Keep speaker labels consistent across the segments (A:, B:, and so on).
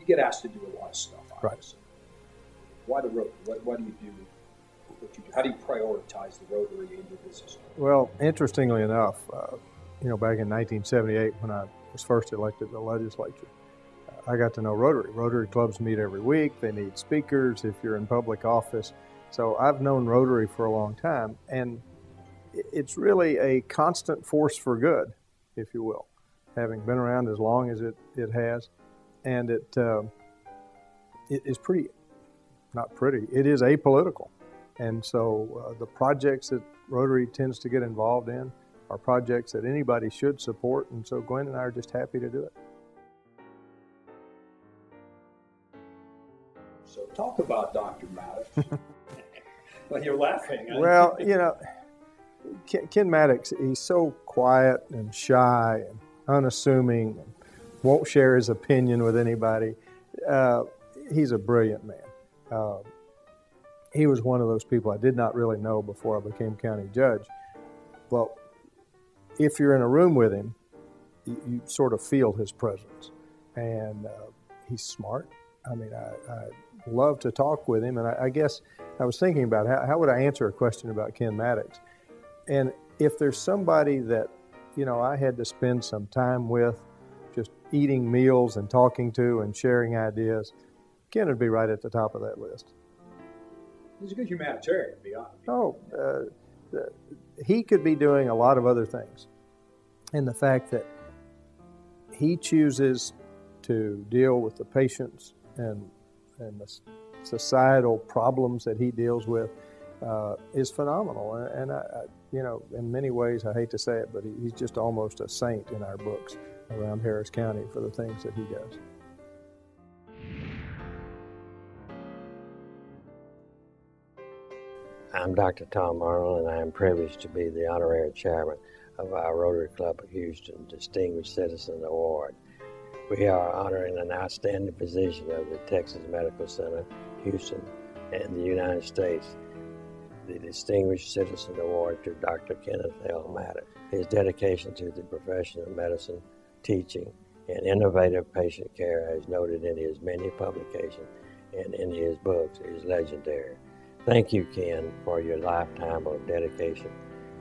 A: you get asked to do a lot of stuff, obviously.
B: Right.
A: Why the Rotary? What do you do? What you do? How do you prioritize the Rotary in your business?
B: Well, interestingly enough, back in 1978 when I was first elected to the legislature, I got to know Rotary. Rotary clubs meet every week. They need speakers if you're in public office. So I've known Rotary for a long time, and it's really a constant force for good, if you will, having been around as long as it has. And it is pretty, not pretty, it is apolitical. And so the projects that Rotary tends to get involved in are projects that anybody should support. And so Gwen and I are just happy to do it.
A: So talk about Dr. Maddox. Well, you're laughing.
B: Well, Ken Maddox, he's so quiet and shy and unassuming and won't share his opinion with anybody. He's a brilliant man. He was one of those people I did not really know before I became county judge. Well, if you're in a room with him, you sort of feel his presence. And he's smart. I mean, I love to talk with him. And I guess I was thinking about how would I answer a question about Ken Maddox? And if there's somebody that, I had to spend some time with, just eating meals and talking to and sharing ideas, Ken would be right at the top of that list.
A: He's a good humanitarian, to be honest.
B: Oh, he could be doing a lot of other things. And the fact that he chooses to deal with the patients and the societal problems that he deals with is phenomenal. And in many ways, I hate to say it, but he's just almost a saint in our books around Harris County for the things that he does.
C: I'm Dr. Tom Arnold, and I am privileged to be the honorary chairman of our Rotary Club of Houston Distinguished Citizen Award. We are honoring an outstanding position of the Texas Medical Center, Houston, and the United States. The Distinguished Citizen Award to Dr. Kenneth L. Maddox. His dedication to the profession of medicine, teaching, and innovative patient care, as noted in his many publications and in his books, is legendary. Thank you, Ken, for your lifetime of dedication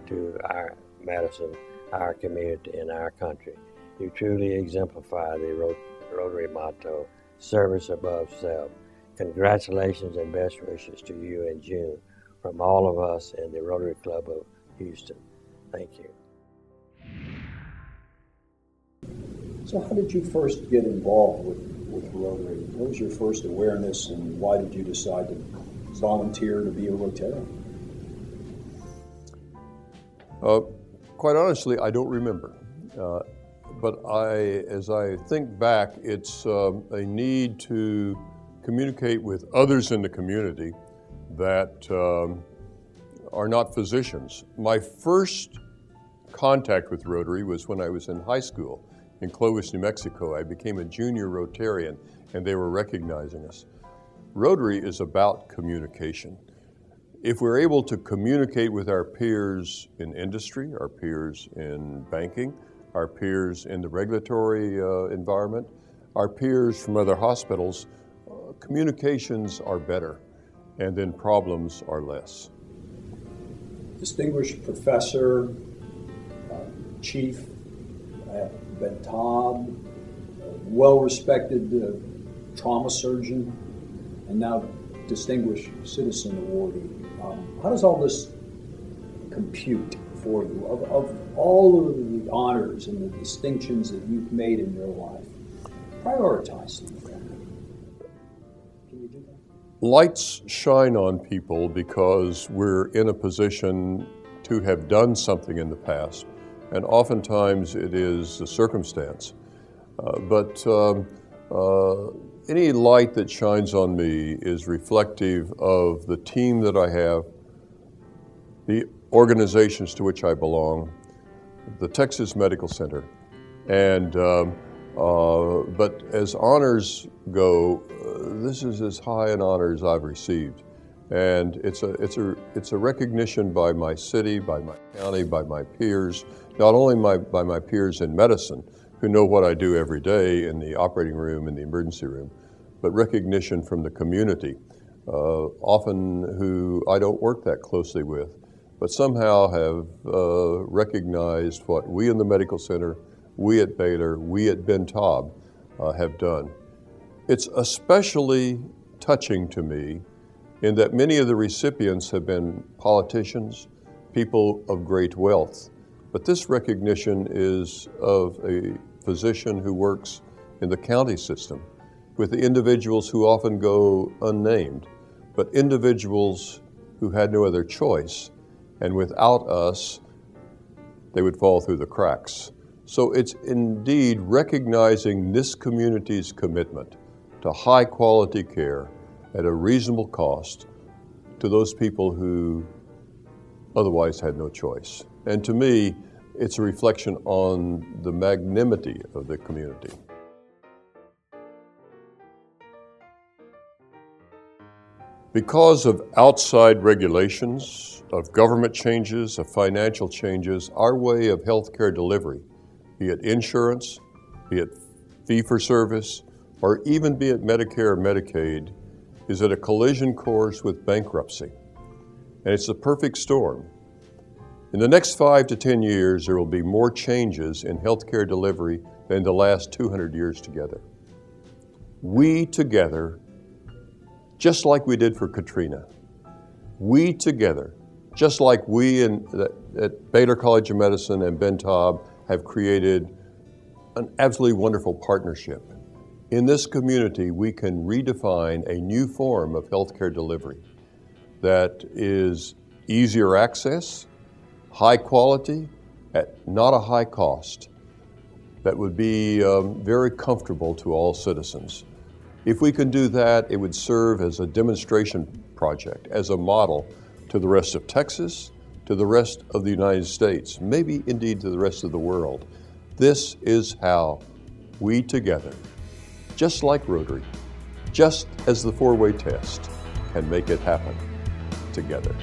C: to our medicine, our community, and our country. You truly exemplify the Rotary motto, service above self. Congratulations and best wishes to you in June from all of us in the Rotary Club of Houston. Thank you.
A: So how did you first get involved with Rotary? What was your first awareness, and why did you decide to volunteer to be a Rotarian?
D: Quite honestly, I don't remember. But as I think back, it's a need to communicate with others in the community that are not physicians. My first contact with Rotary was when I was in high school in Clovis, New Mexico. I became a junior Rotarian, and they were recognizing us. Rotary is about communication. If we're able to communicate with our peers in industry, our peers in banking, our peers in the regulatory environment, our peers from other hospitals, communications are better, and then problems are less.
A: Distinguished professor, chief at Ben Taub, well-respected trauma surgeon, and now Distinguished Citizen Awardee. How does all this compute for you? Of all of the honors and the distinctions that you've made in your life, prioritize them. Can you do that?
D: Lights shine on people because we're in a position to have done something in the past, and oftentimes it is a circumstance. But any light that shines on me is reflective of the team that I have, the organizations to which I belong, the Texas Medical Center, and but as honors go, this is as high an honor as I've received, and it's a recognition by my city, by my county, by my peers, not only by my peers in medicine, who know what I do every day in the operating room, in the emergency room, but recognition from the community, often who I don't work that closely with, but somehow have recognized what we in the Medical Center, we at Baylor, we at Ben Taub have done. It's especially touching to me in that many of the recipients have been politicians, people of great wealth. But this recognition is of a physician who works in the county system with the individuals who often go unnamed, but individuals who had no other choice, and without us, they would fall through the cracks. So it's indeed recognizing this community's commitment to high quality care at a reasonable cost to those people who otherwise had no choice. And to me, it's a reflection on the magnanimity of the community. Because of outside regulations, of government changes, of financial changes, our way of healthcare delivery, be it insurance, be it fee-for-service, or even be it Medicare or Medicaid, is at a collision course with bankruptcy. And it's a perfect storm. In the next 5 to 10 years, there will be more changes in healthcare delivery than the last 200 years together. We together, just like we did for Katrina, we together, just like we at Baylor College of Medicine and Ben Taub have created an absolutely wonderful partnership. In this community, we can redefine a new form of healthcare delivery that is easier access, high quality, at not a high cost, that would be very comfortable to all citizens. If we can do that, it would serve as a demonstration project, as a model to the rest of Texas, to the rest of the United States, maybe indeed to the rest of the world. This is how we together, just like Rotary, just as the four-way test, can make it happen together.